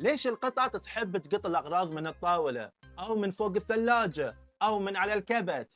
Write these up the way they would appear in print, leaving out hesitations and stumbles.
ليش القطط تحب تقط الأغراض من الطاولة أو من فوق الثلاجة أو من على الكبت؟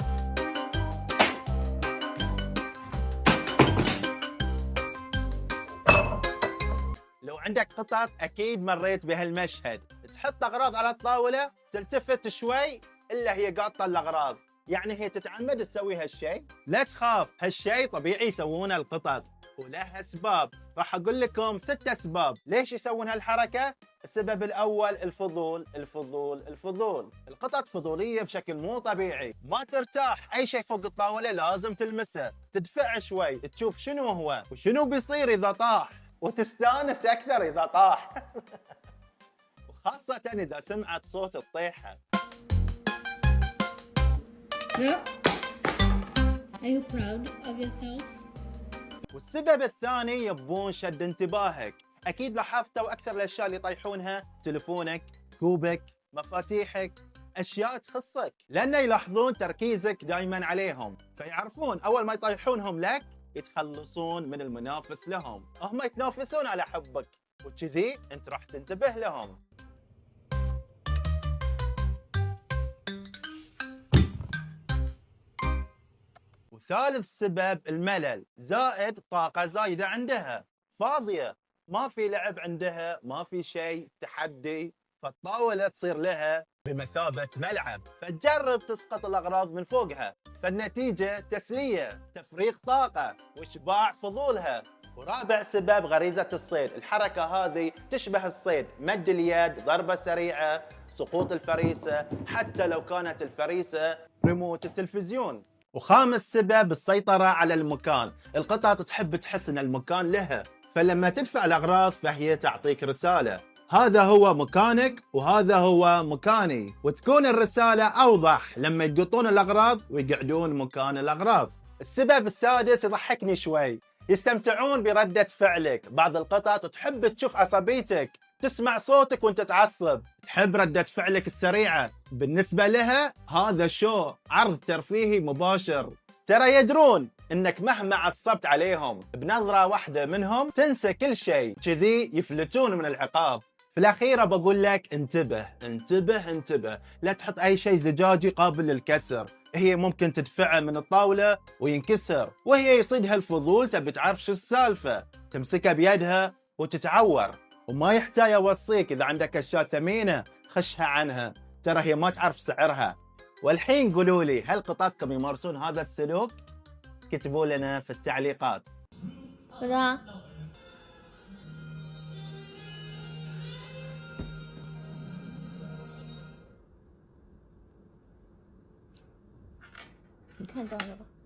لو عندك قطط أكيد مريت بهالمشهد، تحط أغراض على الطاولة تلتفت شوي إلا هي قاطة الأغراض، يعني هي تتعمد تسوي هالشيء؟ لا تخاف، هالشيء طبيعي يسوونه القطط وله أسباب. راح أقول لكم 6 أسباب ليش يسوون هالحركة. السبب الأول الفضول الفضول الفضول. القطط فضولية بشكل مو طبيعي، ما ترتاح أي شيء فوق الطاولة لازم تلمسه، تدفع شوي تشوف شنو هو وشنو بيصير إذا طاح، وتستانس أكثر إذا طاح وخاصة إذا سمعت صوت الطيحة. Yeah. Are you proud of yourself? والسبب الثاني يبون شد انتباهك. أكيد لاحظتوا أكثر الأشياء اللي يطيحونها تلفونك، كوبك، مفاتيحك، أشياء تخصك، لأن يلاحظون تركيزك دائما عليهم، فيعرفون أول ما يطيحونهم لك يتخلصون من المنافس لهم، هم يتنافسون على حبك، وكذي أنت راح تنتبه لهم. وثالث سبب الملل، زائد طاقة زايدة عندها، فاضية، ما في لعب عندها، ما في شيء تحدي، فالطاولة تصير لها بمثابة ملعب، فتجرب تسقط الأغراض من فوقها، فالنتيجة تسلية، تفريغ طاقة وإشباع فضولها. ورابع سبب غريزة الصيد، الحركة هذه تشبه الصيد، مد اليد، ضربة سريعة، سقوط الفريسة، حتى لو كانت الفريسة ريموت التلفزيون. وخامس سبب السيطرة على المكان، القطط تحب تحس ان المكان لها، فلما تدفع الأغراض فهي تعطيك رسالة، هذا هو مكانك وهذا هو مكاني، وتكون الرسالة أوضح لما يقطون الأغراض ويقعدون مكان الأغراض. السبب السادس يضحكني شوي، يستمتعون بردة فعلك. بعض القطط تحب تشوف عصبيتك، تسمع صوتك وانت تعصب، تحب ردة فعلك السريعة، بالنسبة لها هذا شو، عرض ترفيهي مباشر. ترى يدرون انك مهما عصبت عليهم بنظرة واحدة منهم تنسى كل شيء، كذي يفلتون من العقاب. في الأخيرة بقول لك انتبه انتبه انتبه، لا تحط أي شيء زجاجي قابل للكسر، هي ممكن تدفعه من الطاولة وينكسر، وهي يصيدها الفضول تبي تعرف شو السالفة، تمسكه بيدها وتتعور. وما يحتاج أوصيك إذا عندك أشياء ثمينة خشها عنها، ترى هي ما تعرف سعرها. والحين قولوا لي، هل قططكم يمارسون هذا السلوك؟ كتبوا لنا في التعليقات. 不知道。你看到了吧？